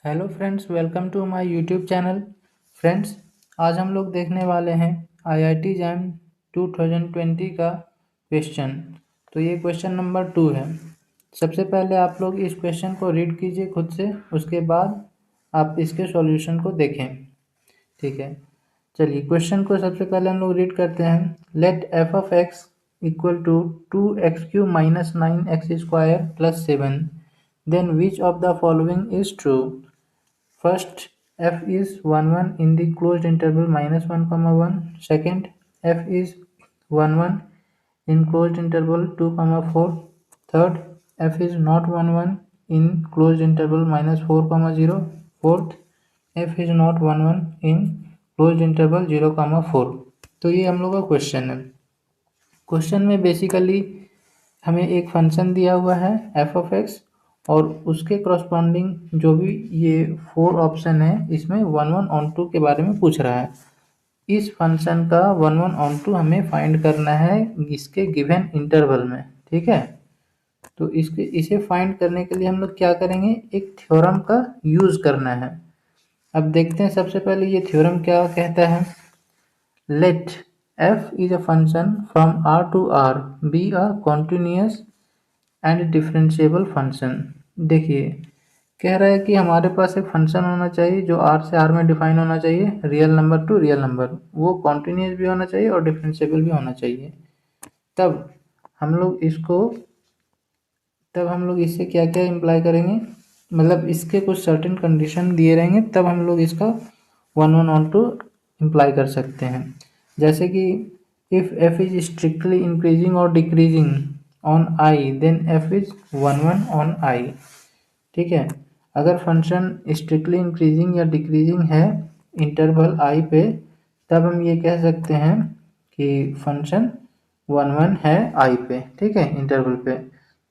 Hello friends, welcome to my YouTube channel. Friends, आज हम लोग देखने वाले हैं आईआईटी जैम 2020 का क्वेश्चन। तो ये क्वेश्चन नंबर 2 है। सबसे पहले आप लोग इस क्वेश्चन को रीड कीजिए खुद से, उसके बाद आप इसके सॉल्यूशन को देखें। ठीक है, चलिए क्वेश्चन को सबसे पहले हम लोग रीड करते हैं। Let F of X equal to 2x³ minus 9x² plus 7, then which of the following is true. First, f is 1 1 in the closed interval minus 1 comma 1. Second, f is 1 1 in closed interval 2 comma 4. Third, f is not 1 1 in closed interval minus 4 comma 0. Fourth, f is not 1 1 in closed interval 0 comma 4. तो ये हम लोग का question है। Question में basically हमें एक function दिया हुआ है एफ ऑफ एक्स, और उसके करस्पॉन्डिंग जो भी ये 4 ऑप्शन है इसमें 1 1 ऑन 2 के बारे में पूछ रहा है। इस फंक्शन का 1 1 ऑन 2 हमें फाइंड करना है इसके गिवन इंटरवल में। ठीक है, तो इसे फाइंड करने के लिए हम लोग क्या करेंगे, एक थ्योरम का यूज़ करना है। अब देखते हैं सबसे पहले ये थ्योरम क्या कहता है। Let f is a function from R to R be a continuous and differentiable function। देखिए, कह रहा है कि हमारे पास एक फंक्शन होना चाहिए जो R से R में डिफाइन होना चाहिए, real number two real number, वो कॉन्टिन्यूस भी होना चाहिए और डिफरेंशिएबल भी होना चाहिए। तब हम लोग इससे क्या क्या इम्प्लाई करेंगे, मतलब इसके कुछ सर्टेन कंडीशन दिए रहेंगे, तब हम लोग इसका 1 1 ऑन 2 इम्प्लाई कर सकते हैं। जैसे कि if f is strictly increasing और decreasing on i then f is 1 1 on i। ठीक है, अगर फंक्शन स्ट्रिक्टली इंक्रीजिंग या डिक्रीजिंग है इंटरवल i पे, तब हम ये कह सकते हैं कि फंक्शन 1 1 है i पे। ठीक है, इंटरवल पे।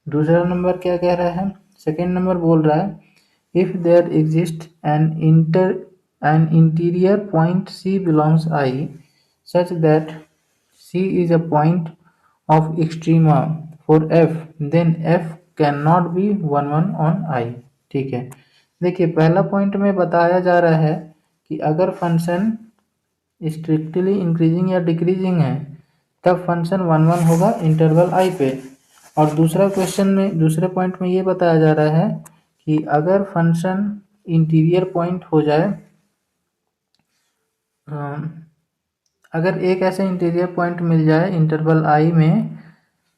दूसरा नंबर क्या कह रहा है, सेकेंड नंबर बोल रहा है if there exist an interior point c belongs i such that c is a point of extrema for f then f cannot be 1 1 on i। ठीक है, देखिए पहला पॉइंट में बताया जा रहा है कि अगर फंक्शन स्ट्रिक्टली इंक्रीजिंग या डिक्रीजिंग है तब फंक्शन 1 1 होगा इंटरवल i पे। और दूसरे पॉइंट में ये बताया जा रहा है कि अगर फंक्शन इंटीरियर पॉइंट हो जाए, अगर एक ऐसे इंटीरियर पॉइंट मिल जाए इंटरवल i में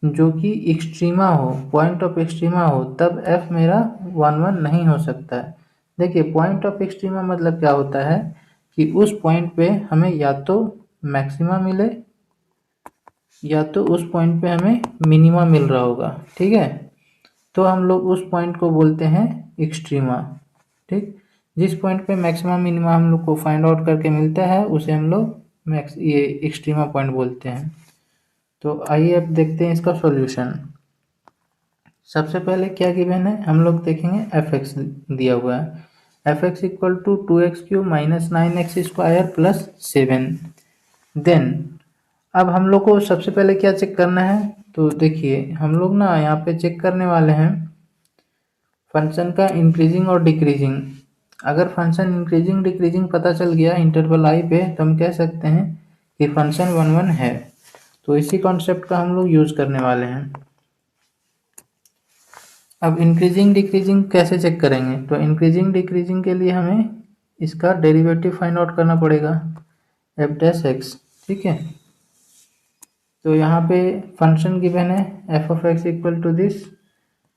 जो कि एक्सट्रीमा हो, पॉइंट ऑफ एक्सट्रीमा हो, तब f मेरा 1 1 नहीं हो सकता है। देखिए पॉइंट ऑफ एक्सट्रीमा मतलब क्या होता है कि उस पॉइंट पे हमें या तो मैक्सिमा मिले या तो उस पॉइंट पे हमें मिनिमा मिल रहा होगा। ठीक है, तो हम लोग उस पॉइंट को बोलते हैं एक्सट्रीमा। ठीक, जिस पॉइंट पे मैक्सिमा मिनिमा हम लोग को फाइंड आउट करके मिलता है उसे हम लोग ये एक्सट्रीमा पॉइंट बोलते हैं। तो आइए अब देखते हैं इसका सॉल्यूशन। सबसे पहले क्या गिवन है, हम लोग देखेंगे एफ एक्स दिया हुआ है, F X equal to 2x³ minus 9x² plus 7। Then अब हम लोग को सबसे पहले क्या चेक करना है, तो देखिए हम लोग ना यहाँ पे चेक करने वाले हैं फंक्शन का इंक्रीजिंग और डिक्रीजिंग। अगर फंक्शन इंक्रीजिंग डिक्रीजिंग पता चल गया इंटरवल i पे, तो हम कह सकते हैं कि फंक्शन 1 1 है। तो इसी कॉन्सेप्ट का हम लोग यूज़ करने वाले हैं। अब इंक्रीजिंग डिक्रीजिंग कैसे चेक करेंगे, तो इंक्रीजिंग डिक्रीजिंग के लिए हमें इसका डेरिवेटिव फाइंड आउट करना पड़ेगा एफ डैश एक्स। ठीक है, तो यहाँ पे फंक्शन गिवन है F of X equal to this.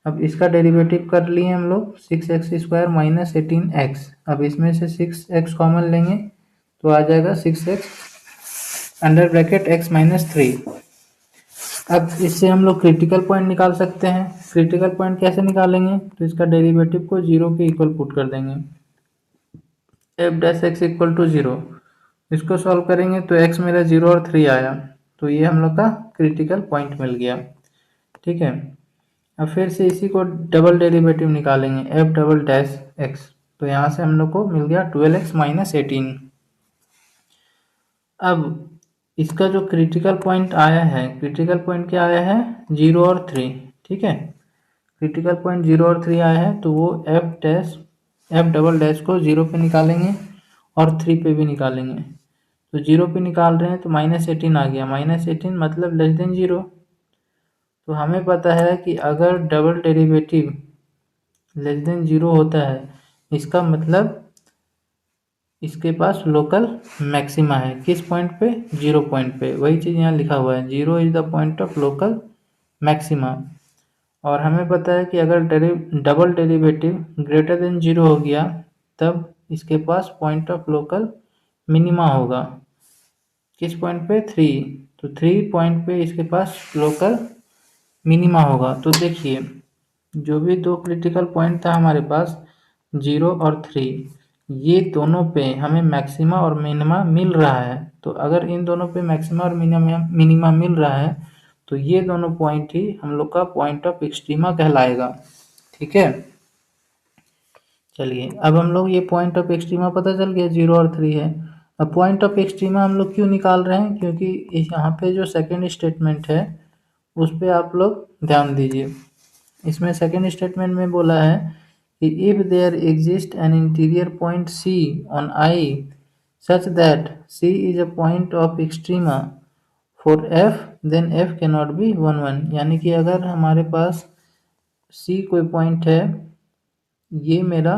अब इसका डेरिवेटिव कर लिए हम लोग 6x² माइनस 18x। अब इसमें से 6x कॉमन लेंगे तो आ जाएगा 6x under bracket x minus 3। अब इससे हम लोग क्रिटिकल पॉइंट निकाल सकते हैं। क्रिटिकल पॉइंट कैसे निकालेंगे, तो इसका डेरिवेटिव को 0 के इक्वल पुट कर देंगे, F dash X equal to 0। इसको सॉल्व करेंगे तो x मेरा 0 और 3 आया, तो ये हम लोग का क्रिटिकल पॉइंट मिल गया। ठीक है, अब फिर से इसी को डबल डेरिवेटिव निकालेंगे एफ डबल डैश एक्स, तो यहाँ से हम लोग को मिल गया 12x माइनस 18। अब इसका जो क्रिटिकल पॉइंट आया है, क्रिटिकल पॉइंट क्या आया है, 0 और 3। ठीक है, क्रिटिकल पॉइंट 0 और 3 आया है, तो वो F dash F double dash को 0 पे निकालेंगे और 3 पे भी निकालेंगे। तो 0 पे निकाल रहे हैं तो -18 आ गया, -18 मतलब लेस देन 0। तो हमें पता है कि अगर डबल डेरिवेटिव लेस देन 0 होता है, इसका मतलब इसके पास लोकल मैक्सिमा है। किस पॉइंट पे? 0 पॉइंट पे। वही चीज़ यहाँ लिखा हुआ है, 0 is the point of local maxima. और हमें पता है कि अगर डबल डेरिवेटिव ग्रेटर देन 0 हो गया तब इसके पास पॉइंट ऑफ लोकल मिनिमा होगा। किस पॉइंट पे? 3। तो 3 पॉइंट पे इसके पास लोकल मिनिमा होगा। तो देखिए जो भी दो क्रिटिकल पॉइंट था हमारे पास 0 और 3, ये दोनों पे हमें मैक्सिमा और मिनिमा मिल रहा है। तो अगर इन दोनों पे मैक्सिमा और मिनिमा मिल रहा है तो ये दोनों पॉइंट ही हम लोग का पॉइंट ऑफ एक्सट्रीमा कहलाएगा। ठीक है, चलिए अब हम लोग ये पॉइंट ऑफ एक्सट्रीमा पता चल गया 0 और 3 है। अब पॉइंट ऑफ एक्सट्रीमा हम लोग क्यों निकाल रहे हैं? क्योंकि यहाँ पे जो सेकेंड स्टेटमेंट है उस पर आप लोग ध्यान दीजिए। इसमें सेकेंड स्टेटमेंट में बोला है कि if there exist an interior point C on I such that C is a point of extrema for F then F can not be 1 1। यानी कि अगर हमारे पास सी कोई पॉइंट है, ये मेरा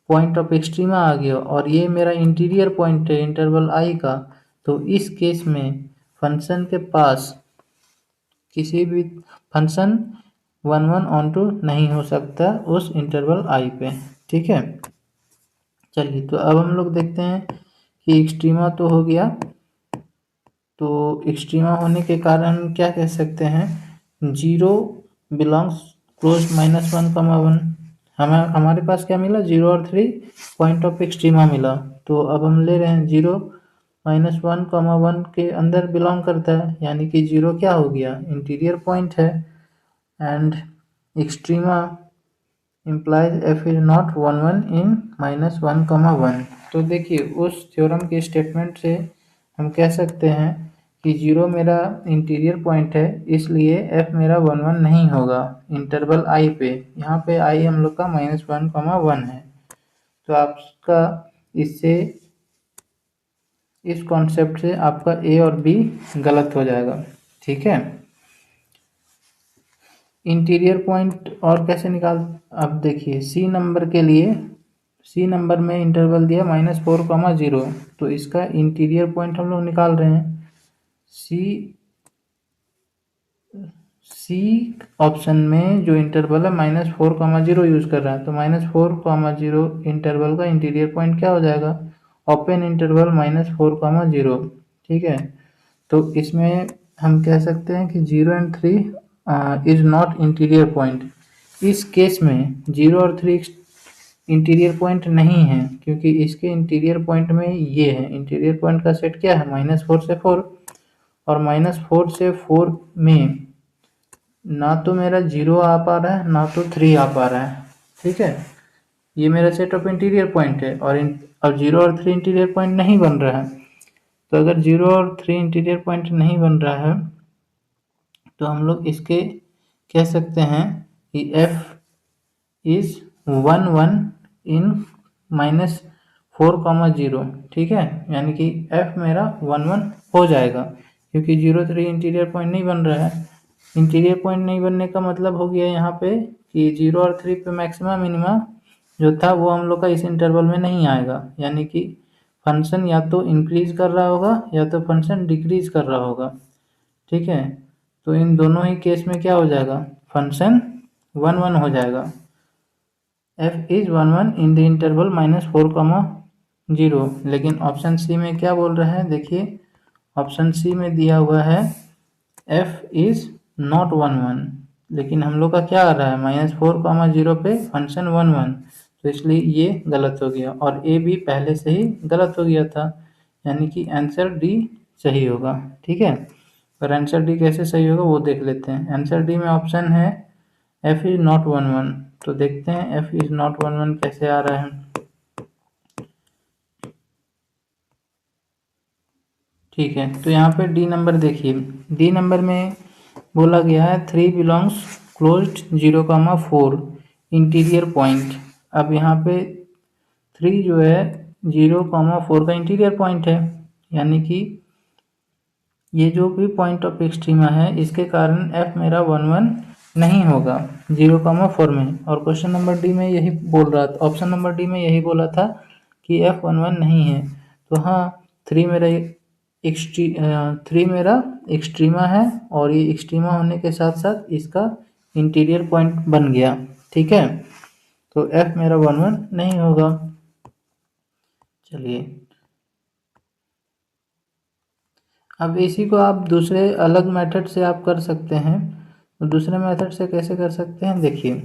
पॉइंट ऑफ एक्सट्रीमा आ गया और ये मेरा इंटीरियर पॉइंट है इंटरवल आई का, तो इस केस में फंक्शन के पास किसी भी फंक्शन 1 1 ऑन टू नहीं हो सकता उस इंटरवल आई पे। ठीक है, चलिए तो अब हम लोग देखते हैं कि एक्सट्रीमा तो हो गया। तो एक्सट्रीमा होने के कारण हम क्या कह सकते हैं? 0 बिलोंग्स क्लोज -1, हमारे पास क्या मिला? 0 और 3 पॉइंट ऑफ एक्सट्रीमा मिला। तो अब हम ले रहे हैं 0 -1, 1 के अंदर बिलोंग करता है, यानी कि 0 क्या हो गया? इंटीरियर पॉइंट है। And extrema implies f is not 1 1 in -1, 1। तो देखिए उस थ्योरम के स्टेटमेंट से हम कह सकते हैं कि 0 मेरा इंटीरियर पॉइंट है, इसलिए f मेरा 1 1 नहीं होगा इंटरवल i पे। यहाँ पे i हम लोग का -1, 1 है। तो आपका इससे इस कॉन्सेप्ट से आपका a और b गलत हो जाएगा। ठीक है, इंटीरियर पॉइंट और कैसे निकाल? अब देखिए सी नंबर के लिए, सी नंबर में इंटरवल दिया -4, 0, तो इसका इंटीरियर पॉइंट हम लोग निकाल रहे हैं। सी ऑप्शन में जो इंटरवल है -4, 0 यूज़ कर रहा है, तो -4, 0 इंटरवल का इंटीरियर पॉइंट क्या हो जाएगा? Open interval -4, 0। ठीक है, तो इसमें हम कह सकते हैं कि 0 and 3 is not interior point. इस केस में 0 और 3 इंटीरियर पॉइंट नहीं है, क्योंकि इसके इंटीरियर पॉइंट में ये है। इंटीरियर पॉइंट का सेट क्या है? -4 से 4, और -4 से 4 में ना तो मेरा 0 आ पा रहा है ना तो 3 आ पा रहा है। ठीक है, ये मेरा सेट ऑफ इंटीरियर पॉइंट है और 0 और 3 इंटीरियर पॉइंट नहीं बन रहा है। तो अगर 0 और 3 इंटीरियर पॉइंट नहीं बन रहा है तो हम लोग इसके कह सकते हैं कि f इज 1 1 इन -4, 0। ठीक है, यानी कि f मेरा 1 1 हो जाएगा, क्योंकि 0 3 इंटीरियर पॉइंट नहीं बन रहा है। इंटीरियर पॉइंट नहीं बनने का मतलब हो गया यहाँ पे कि 0 और 3 पे मैक्सिमा मिनिमा जो था वो हम लोग का इस इंटरवल में नहीं आएगा, यानी कि फंक्शन या तो इंक्रीज कर रहा होगा या तो फंक्शन डिक्रीज कर रहा होगा। ठीक है, तो इन दोनों ही केस में क्या हो जाएगा? फंक्शन 1 1 हो जाएगा। f is 1 1 in the interval -4, 0। लेकिन ऑप्शन सी में क्या बोल रहा है? देखिए ऑप्शन सी में दिया हुआ है f इज नॉट 1 1, लेकिन हम लोग का क्या आ रहा है? -4, 0 पे फंक्शन 1 1, तो इसलिए ये गलत हो गया और ए भी पहले से ही गलत हो गया था, यानी कि आंसर डी सही होगा। ठीक है, पर आंसर डी कैसे सही होगा वो देख लेते हैं। आंसर डी में ऑप्शन है f इज नॉट 1 1, तो देखते हैं f इज नॉट 1 1 कैसे आ रहा है। ठीक है, तो यहाँ पे डी नंबर देखिए, डी नंबर में बोला गया है 3 बिलोंग्स क्लोज्ड 0, 4 इंटीरियर पॉइंट। अब यहाँ पे 3 जो है 0,4 का इंटीरियर पॉइंट है, यानी कि ये जो भी पॉइंट ऑफ एक्सट्रीमा है इसके कारण f मेरा 1 नहीं होगा 0,4 में। और क्वेश्चन नंबर डी में यही बोल रहा था, ऑप्शन नंबर डी में यही बोला था कि f 1 नहीं है। तो हाँ, 3 मेरा एक्सट्रीमा है और ये एक्सट्रीमा होने के साथ साथ इसका इंटीरियर पॉइंट बन गया। ठीक है, तो f मेरा 1 नहीं होगा। चलिए, अब इसी को आप दूसरे अलग मेथड से आप कर सकते हैं। तो दूसरे मेथड से कैसे कर सकते हैं, देखिए,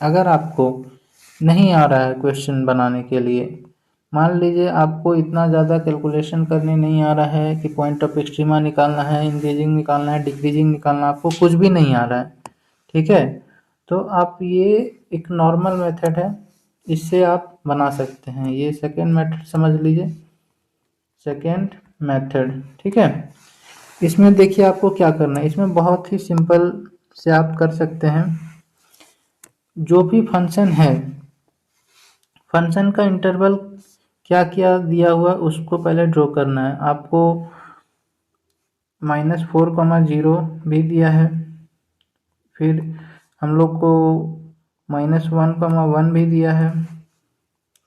अगर आपको नहीं आ रहा है क्वेश्चन बनाने के लिए, मान लीजिए आपको इतना ज़्यादा कैलकुलेशन करने नहीं आ रहा है कि पॉइंट ऑफ एक्सट्रीमा निकालना है, इंक्रीजिंग निकालना है, डिक्रीजिंग निकालना, आपको कुछ भी नहीं आ रहा है, ठीक है, तो आप ये एक नॉर्मल मेथड है, इससे आप बना सकते हैं। ये सेकेंड मेथड समझ लीजिए, सेकेंड मेथड, ठीक है। इसमें देखिए आपको क्या करना है, इसमें बहुत ही सिंपल से आप कर सकते हैं। जो भी फंक्शन है, फंक्शन का इंटरवल क्या क्या दिया हुआ उसको पहले ड्रॉ करना है। आपको -4,0 भी दिया है, फिर हम लोग को -1,1 भी दिया है,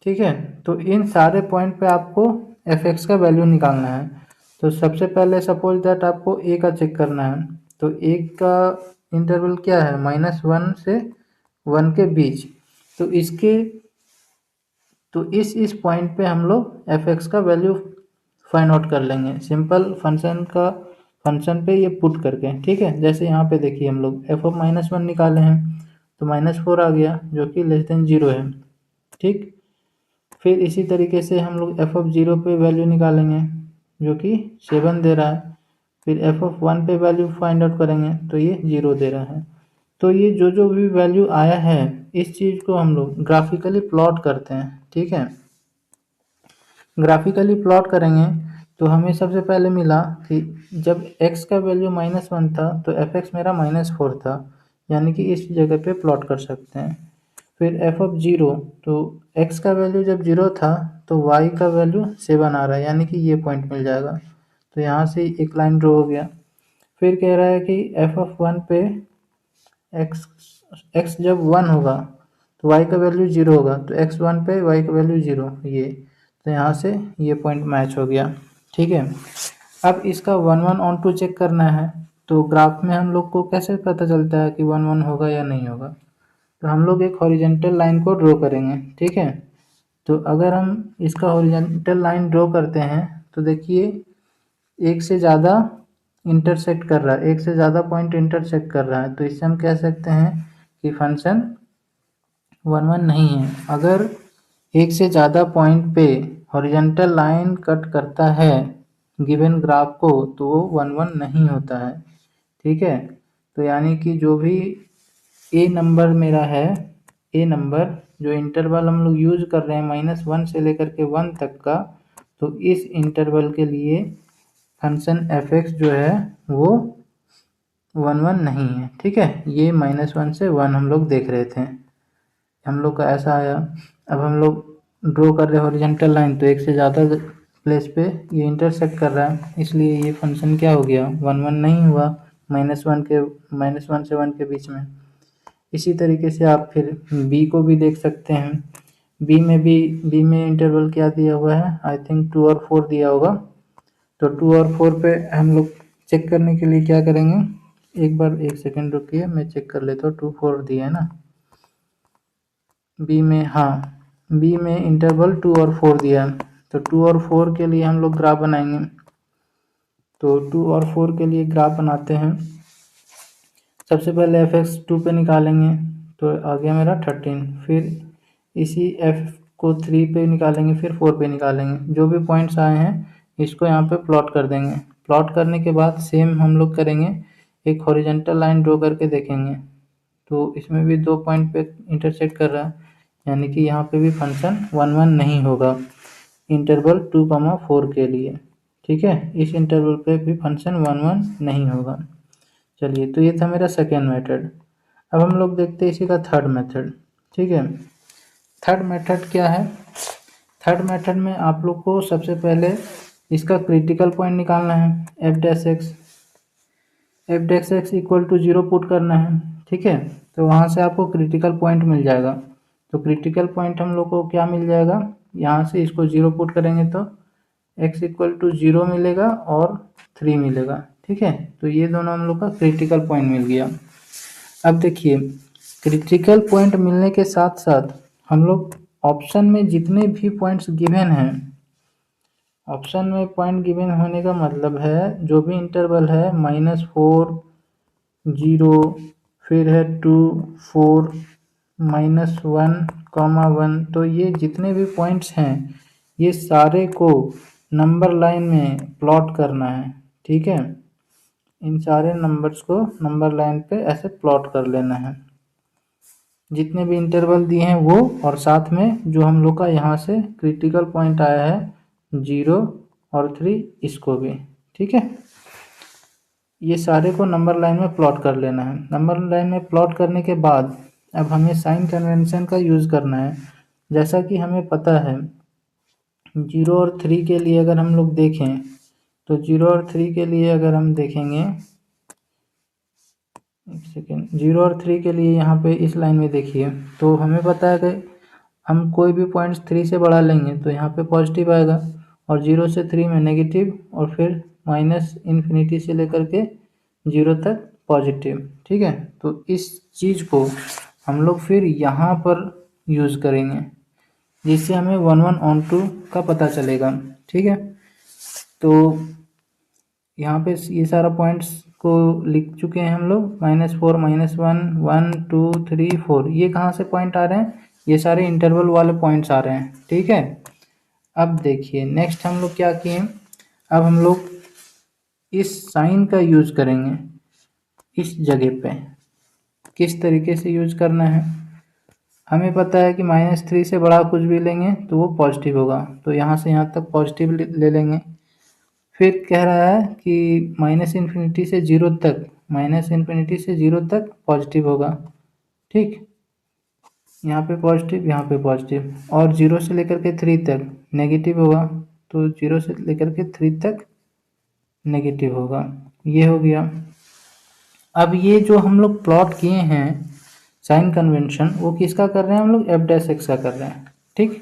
ठीक है। तो इन सारे पॉइंट पे आपको f(x) का वैल्यू निकालना है। तो सबसे पहले सपोज दैट आपको a का चेक करना है, तो a का इंटरवल क्या है, -1 से 1 के बीच। तो इस पॉइंट पे हम लोग f(x) का वैल्यू फाइंड आउट कर लेंगे, सिंपल फंक्शन पे ये पुट करके, ठीक है। जैसे यहाँ पे देखिए हम लोग f(-1) निकाले हैं, तो -4 आ गया जो कि <0 है, ठीक। फिर इसी तरीके से हम लोग f(0) पे वैल्यू निकालेंगे जो कि 7 दे रहा है। फिर f(1) पे वैल्यू फाइंड आउट करेंगे तो ये 0 दे रहा है। तो ये जो भी वैल्यू आया है, इस चीज़ को हम लोग ग्राफिकली प्लॉट करते हैं, ठीक है। ग्राफिकली प्लॉट करेंगे तो हमें सबसे पहले मिला कि जब x का वैल्यू -1 था तो f(x) मेरा -4 था, यानी कि इस जगह पे प्लॉट कर सकते हैं। फिर f(0), तो x का वैल्यू जब 0 था तो y का वैल्यू 7 आ रहा है, यानी कि ये पॉइंट मिल जाएगा। तो यहाँ से एक लाइन ड्रॉ हो गया। फिर कह रहा है कि f(1) पे x जब 1 होगा तो y का वैल्यू 0 होगा, तो x1 पे y का वैल्यू 0, ये, तो यहाँ से ये पॉइंट मैच हो गया, ठीक है। अब इसका 1 ऑन टू चेक करना है, तो ग्राफ में हम लोग को कैसे पता चलता है कि 1 होगा या नहीं होगा। तो हम लोग एक हॉरिजेंटल लाइन को ड्रॉ करेंगे, ठीक है। तो अगर हम इसका हॉरिजेंटल लाइन ड्रॉ करते हैं तो देखिए एक से ज़्यादा इंटरसेक्ट कर रहा है, एक से ज़्यादा पॉइंट इंटरसेक्ट कर रहा है, तो इससे हम कह सकते हैं कि फंक्शन 1 नहीं है। अगर एक से ज़्यादा पॉइंट पे हॉरिजेंटल लाइन कट करता है गिवन ग्राफ को तो वो 1 नहीं होता है, ठीक है। तो यानी कि जो भी ए नंबर मेरा है, ए नंबर जो इंटरवल हम लोग यूज़ कर रहे हैं -1 से लेकर के 1 तक का, तो इस इंटरवल के लिए फंक्शन f(x) जो है वो 1 नहीं है, ठीक है। ये -1 से 1 हम लोग देख रहे थे, हम लोग का ऐसा आया। अब हम लोग ड्रॉ कर रहे हॉरिजेंटल लाइन, तो एक से ज़्यादा प्लेस पे ये इंटरसेक्ट कर रहा है, इसलिए ये फंक्शन क्या हो गया, 1 नहीं हुआ, -1 से 1 के बीच में। इसी तरीके से आप फिर बी को भी देख सकते हैं। बी में इंटरवल क्या दिया हुआ है, आई थिंक 2 और 4 दिया होगा। तो 2 और 4 पे हम लोग चेक करने के लिए क्या करेंगे, एक बार 1 सेकेंड रुकिए, मैं चेक कर लेता हूँ। 2, 4 दिया है ना बी में, हाँ, बी में इंटरवल 2 और 4 दिया है। तो 2 और 4 के लिए हम लोग ग्राफ बनाएंगे। तो 2 और 4 के लिए ग्राफ बनाते हैं। सबसे पहले f(x) 2 पे निकालेंगे तो आ गया मेरा 13। फिर इसी f को 3 पे निकालेंगे, फिर 4 पे निकालेंगे। जो भी पॉइंट्स आए हैं इसको यहाँ पे प्लॉट कर देंगे। प्लॉट करने के बाद सेम हम लोग करेंगे, एक हॉरिजेंटल लाइन ड्रॉ करके देखेंगे। तो इसमें भी 2 पॉइंट पे इंटरसेक्ट कर रहा है, यानी कि यहाँ पे भी फंक्शन 1 नहीं होगा इंटरवल 2,4 के लिए, ठीक है। इस इंटरवल पे भी फंक्शन 1 नहीं होगा। चलिए, तो ये था मेरा सेकेंड मेथड। अब हम लोग देखते हैं इसी का थर्ड मेथड, ठीक है। थर्ड मेथड क्या है, थर्ड मेथड में आप लोग को सबसे पहले इसका क्रिटिकल पॉइंट निकालना है, F dash X equal to 0 put करना है, ठीक है। तो वहाँ से आपको क्रिटिकल पॉइंट मिल जाएगा। तो क्रिटिकल पॉइंट हम लोग को क्या मिल जाएगा, यहाँ से इसको 0 पुट करेंगे तो x इक्वल टू 0 मिलेगा और 3 मिलेगा, ठीक है। तो ये दोनों हम लोग का क्रिटिकल पॉइंट मिल गया। अब देखिए, क्रिटिकल पॉइंट मिलने के साथ साथ हम लोग ऑप्शन में जितने भी पॉइंट्स गिवन हैं, ऑप्शन में पॉइंट गिवन होने का मतलब है जो भी इंटरवल है -4, 0, फिर है 2, 4, -1, 1, तो ये जितने भी पॉइंट्स हैं ये सारे को नंबर लाइन में प्लॉट करना है, ठीक है। इन सारे नंबर्स को नंबर लाइन पे ऐसे प्लॉट कर लेना है, जितने भी इंटरवल दिए हैं वो, और साथ में जो हम लोग का यहाँ से क्रिटिकल पॉइंट आया है 0 और 3, इसको भी, ठीक है। ये सारे को नंबर लाइन में प्लॉट कर लेना है। नंबर लाइन में प्लॉट करने के बाद अब हमें साइन कन्वेंशन का यूज़ करना है। जैसा कि हमें पता है 0 और 3 के लिए अगर हम लोग देखें तो 0 और 3 के लिए अगर हम देखेंगे, एक सेकेंड, 0 और 3 के लिए यहाँ पे इस लाइन में देखिए, तो हमें पता है कि हम कोई भी पॉइंट्स 3 से बढ़ा लेंगे तो यहाँ पे पॉजिटिव आएगा, और 0 से 3 में नेगेटिव, और फिर -इन्फिनिटी से लेकर के 0 तक पॉजिटिव, ठीक है। तो इस चीज़ को हम लोग फिर यहाँ पर यूज़ करेंगे, जिससे हमें 1 1 ऑन 2 का पता चलेगा, ठीक है। तो यहाँ पे ये सारा पॉइंट्स को लिख चुके हैं हम लोग, -4, -1, 1, 2, 3, 4, ये कहाँ से पॉइंट आ रहे हैं, ये सारे इंटरवल वाले पॉइंट्स आ रहे हैं, ठीक है। अब देखिए नेक्स्ट हम लोग क्या किए, अब हम लोग इस साइन का यूज़ करेंगे इस जगह पे। किस तरीके से यूज़ करना है, हमें पता है कि -3 से बड़ा कुछ भी लेंगे तो वो पॉजिटिव होगा, तो यहाँ से यहाँ तक पॉजिटिव ले लेंगे। फिर कह रहा है कि -इन्फिनिटी से 0 तक, -इन्फिनिटी से 0 तक पॉजिटिव होगा, ठीक। यहाँ पे पॉजिटिव, यहाँ पे पॉजिटिव, और 0 से लेकर के 3 तक नेगेटिव होगा, तो 0 से लेकर के 3 तक नेगेटिव होगा, ये हो गया। अब ये जो हम लोग प्लॉट किए हैं साइन कन्वेंशन, वो किसका कर रहे हैं हम लोग, एफ डैश एक्स का कर रहे हैं, ठीक।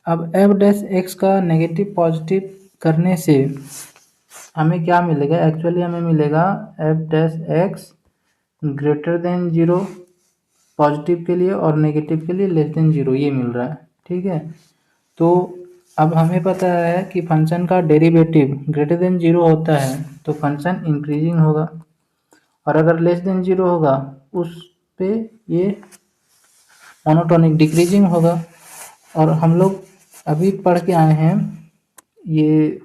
अब एफ डैश एक्स का नेगेटिव पॉजिटिव करने से हमें क्या मिलेगा, एक्चुअली हमें मिलेगा F dash x greater than 0 positive के लिए और नेगेटिव के लिए लेस देन 0, ये मिल रहा है, ठीक है। तो अब हमें पता है कि फंक्शन का डेरिवेटिव ग्रेटर देन 0 होता है तो फंक्शन इंक्रीजिंग होगा, और अगर लेस देन 0 होगा उस पे ये मोनोटोनिक डिक्रीजिंग होगा। और हम लोग अभी पढ़ के आए हैं ये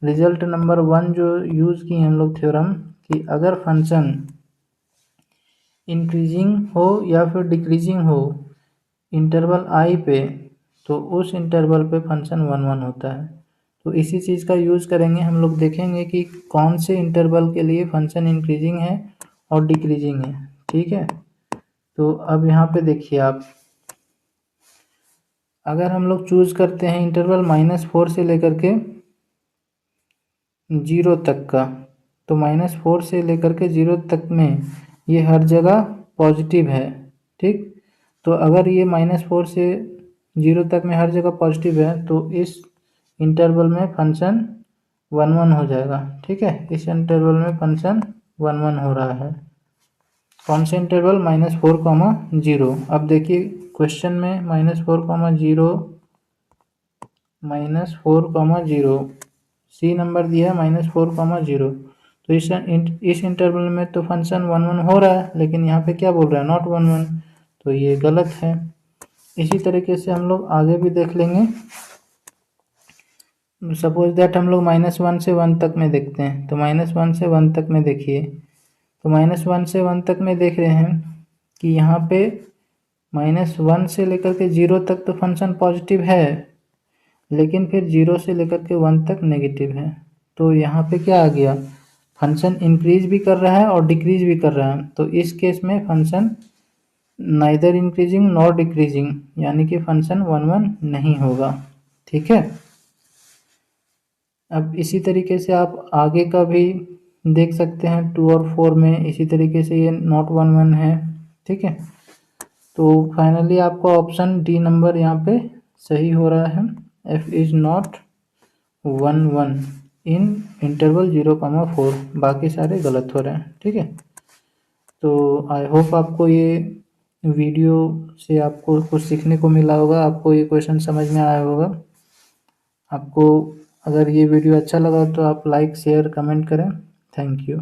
रिजल्ट नंबर 1 जो यूज़ किए हम लोग थ्योरम, कि अगर फंक्शन इंक्रीजिंग हो या फिर डिक्रीजिंग हो इंटरवल आई पे, तो उस इंटरवल पे फंक्शन 1 1 होता है। तो इसी चीज़ का यूज़ करेंगे, हम लोग देखेंगे कि कौन से इंटरवल के लिए फंक्शन इंक्रीजिंग है और डिक्रीजिंग है, ठीक है। तो अब यहाँ पे देखिए आप, अगर हम लोग चूज़ करते हैं इंटरवल -4 से लेकर के 0 तक का, तो -4 से लेकर के 0 तक में ये हर जगह पॉजिटिव है, ठीक। तो अगर ये -4 से 0 तक में हर जगह पॉजिटिव है तो इस इंटरवल में फंक्शन 1 1 हो जाएगा, ठीक है। इस इंटरवल में फंक्शन 1 1 हो रहा है, कौन से इंटरवल, -4, 0। अब देखिए क्वेश्चन में -4, 0, -4, 0, सी नंबर दिया है -4, 0। तो इस इंटरवल में तो फंक्शन 1 1 हो रहा है, लेकिन यहाँ पे क्या बोल रहा है, नॉट 1 1, तो ये गलत है। इसी तरीके से हम लोग आगे भी देख लेंगे। सपोज दैट हम लोग -1 से 1 तक में देखते हैं, तो -1 से 1 तक में देखिए, तो -1 से 1 तक में देख रहे हैं कि यहाँ पे -1 से लेकर के 0 तक तो फंक्शन पॉजिटिव है, लेकिन फिर 0 से लेकर के 1 तक नेगेटिव है। तो यहाँ पे क्या आ गया, फंक्शन इंक्रीज भी कर रहा है और डिक्रीज भी कर रहा है। तो इस केस में function neither increasing nor decreasing, यानी कि फंक्शन 1 1 नहीं होगा, ठीक है। अब इसी तरीके से आप आगे का भी देख सकते हैं, 2 और 4 में इसी तरीके से ये नॉट 1 1 है, ठीक है। तो फाइनली आपका ऑप्शन डी नंबर यहाँ पे सही हो रहा है, f is not 1 1 in interval 0,4, बाकी सारे गलत हो रहे हैं, ठीक है। तो आई होप आपको ये वीडियो से आपको कुछ सीखने को मिला होगा, आपको ये क्वेश्चन समझ में आया होगा। आपको अगर ये वीडियो अच्छा लगा तो आप लाइक शेयर कमेंट करें। Thank you.